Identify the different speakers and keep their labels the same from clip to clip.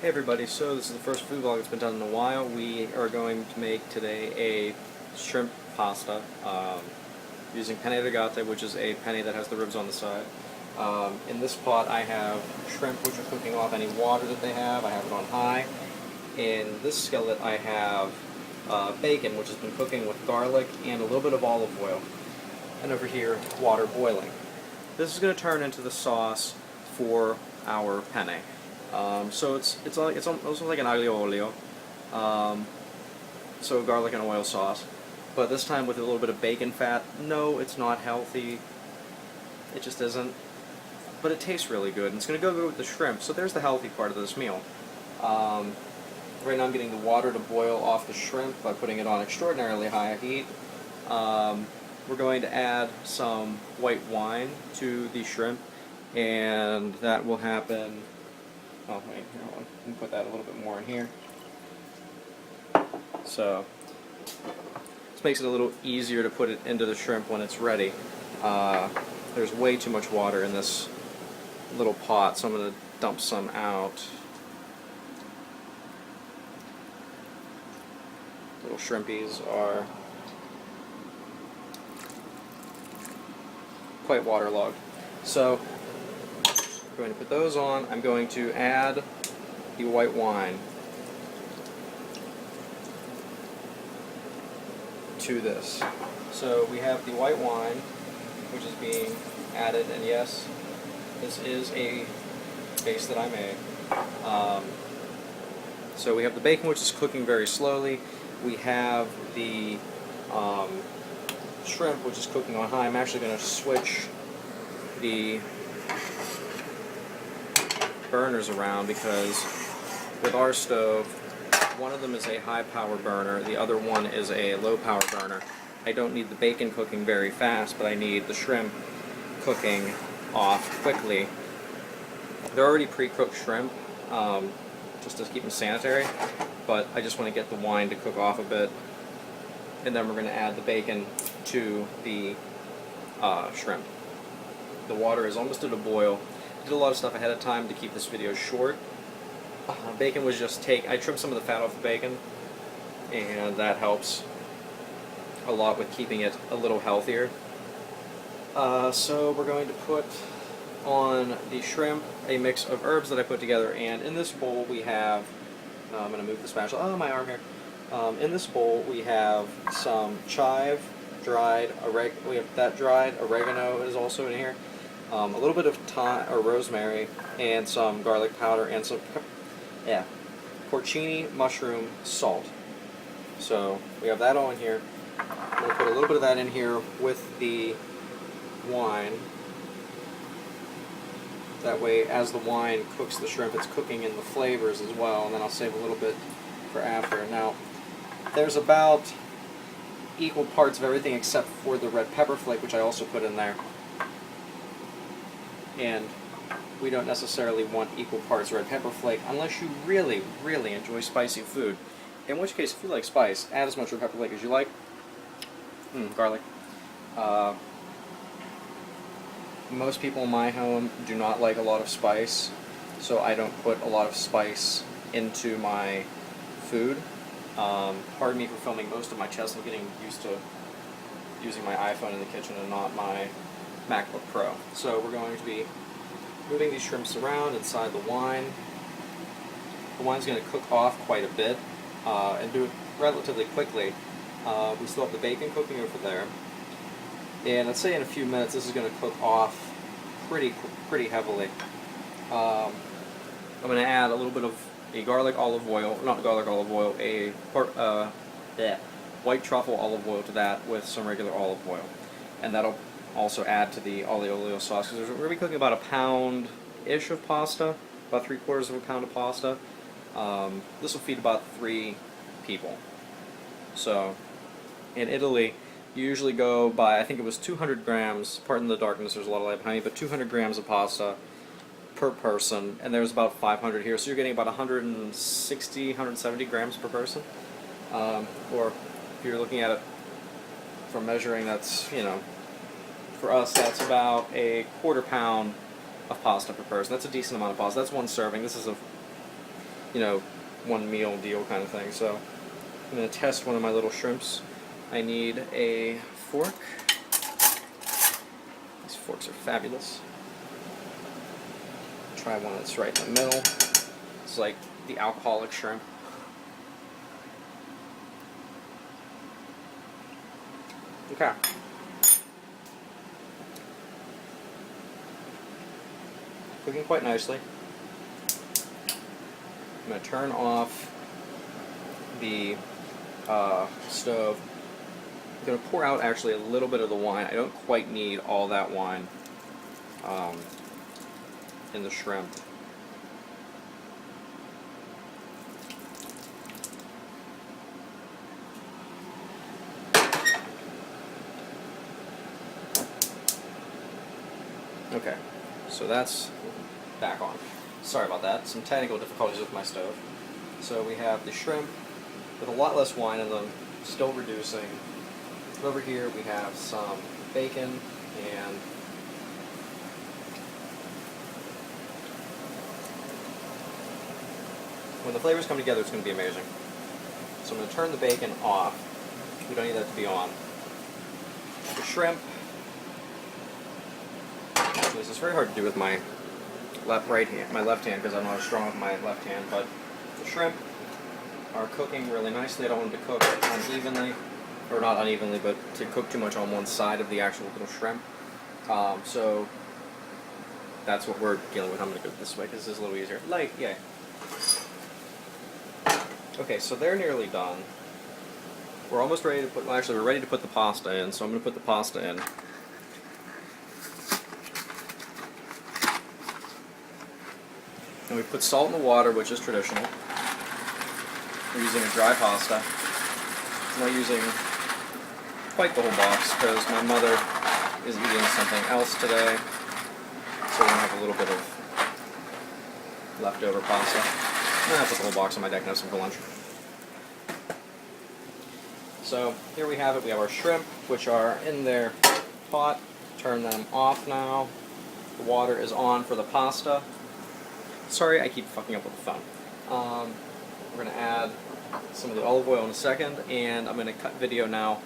Speaker 1: Hey everybody, so this is the first food vlog that's been done in a while. We are going to make today a shrimp pasta using penne rigate, which is a penne that has the ribs on the side. In this pot I have shrimp which are cooking off any water that they have. I have it on high. In this skillet I have bacon which has been cooking with garlic and a little bit of olive oil. And over here, water boiling. This is going to turn into the sauce for our penne. So it's also like an aglio olio, so garlic and oil sauce, but this time with a little bit of bacon fat. No, it's not healthy. It just isn't, but it tastes really good. And it's going to go good with the shrimp. So there's the healthy part of this meal. Right now I'm getting the water to boil off the shrimp by putting it on extraordinarily high heat. We're going to add some white wine to the shrimp, and that will happen. Oh wait, here, hold on. Let me put that a little bit more in here. So this makes it a little easier to put it into the shrimp when it's ready. There's way too much water in this little pot, so I'm going to dump some out. Little shrimpies are quite waterlogged. So I'm going to put those on. I'm going to add the white wine to this. So we have the white wine, which is being added, and yes, this is a base that I made. So we have the bacon, which is cooking very slowly. We have the shrimp, which is cooking on high. I'm actually going to switch the burners around because with our stove, one of them is a high power burner, the other one is a low power burner. I don't need the bacon cooking very fast, but I need the shrimp cooking off quickly. They're already pre-cooked shrimp, just to keep them sanitary, but I just want to get the wine to cook off a bit, and then we're going to add the bacon to the shrimp. The water is almost at a boil. I did a lot of stuff ahead of time to keep this video short. Bacon was just I trimmed some of the fat off the bacon, and that helps a lot with keeping it a little healthier. So we're going to put on the shrimp a mix of herbs that I put together, and in this bowl we have, I'm going to move the spatula, oh my arm here. In this bowl we have some chive, dried we have that dried oregano is also in here. A little bit of thyme or rosemary, and some garlic powder, and some porcini, mushroom, salt. So we have that all in here. We'll put a little bit of that in here with the wine. That way, as the wine cooks the shrimp, it's cooking in the flavors as well. And then I'll save a little bit for after. Now, there's about equal parts of everything except for the red pepper flake, which I also put in there. And we don't necessarily want equal parts red pepper flake unless you really, really enjoy spicy food. In which case, if you like spice, add as much red pepper flake as you like. Garlic. Most people in my home do not like a lot of spice, so I don't put a lot of spice into my food. Pardon me for filming most of my chest. I'm getting used to using my iPhone in the kitchen and not my MacBook Pro. So we're going to be moving these shrimps around inside the wine. The wine's going to cook off quite a bit and do it relatively quickly. We still have the bacon cooking over there, and I'd say in a few minutes this is going to cook off pretty heavily. I'm going to add a little bit of a garlic olive oil, not garlic olive oil, a white truffle olive oil to that with some regular olive oil, and that'll also add to the aglio olio sauce, because we're going to be cooking about a pound-ish of pasta, about 3/4 of a pound of pasta. This will feed about 3 people. So, in Italy, you usually go by, I think it was 200 grams, pardon the darkness, there's a lot of light behind me, but 200 grams of pasta per person, and there's about 500 here, so you're getting about 160, 170 grams per person. Or if you're looking at it from measuring, that's, you know, for us, that's about a 1/4 pound of pasta per person. That's a decent amount of pasta. That's one serving. This is a you know, one meal deal kind of thing. So I'm going to test one of my little shrimps. I need a fork. These forks are fabulous. Try one that's right in the middle. It's like the alcoholic shrimp. Okay. Cooking quite nicely. I'm going to turn off the stove. I'm going to pour out actually a little bit of the wine. I don't quite need all that wine in the shrimp. Okay, so that's back on. Sorry about that, some technical difficulties with my stove. So we have the shrimp with a lot less wine in them, still reducing. Over here we have some bacon and when the flavors come together it's going to be amazing. So I'm going to turn the bacon off. We don't need that to be on. The shrimp, actually this is very hard to do with my left hand because I'm not as strong with my left hand, but the shrimp are cooking really nicely. I don't want them to cook unevenly, or not unevenly, but to cook too much on one side of the actual little shrimp. So that's what we're dealing with. I'm going to go this way because this is a little easier. Yay. Okay, so they're nearly done. We're almost ready to put, well, actually we're ready to put the pasta in, so I'm going to put the pasta in. And we put salt in the water, which is traditional. We're using a dry pasta. I'm not using quite the whole box because my mother is eating something else today, so we're going to have a little bit of leftover pasta. I'm going to put the whole box on my deck and have some for lunch. So here we have it. We have our shrimp, which are in their pot. Turn them off now. The water is on for the pasta. Sorry, I keep fucking up with the phone. We're going to add some of the olive oil in a second, and I'm going to cut video now,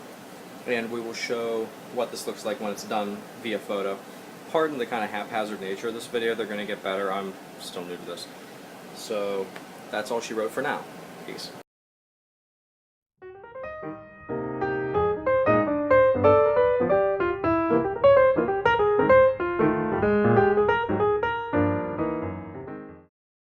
Speaker 1: and we will show what this looks like when it's done via photo. Pardon the kind of haphazard nature of this video. They're going to get better. I'm still new to this. So that's all she wrote for now. Peace.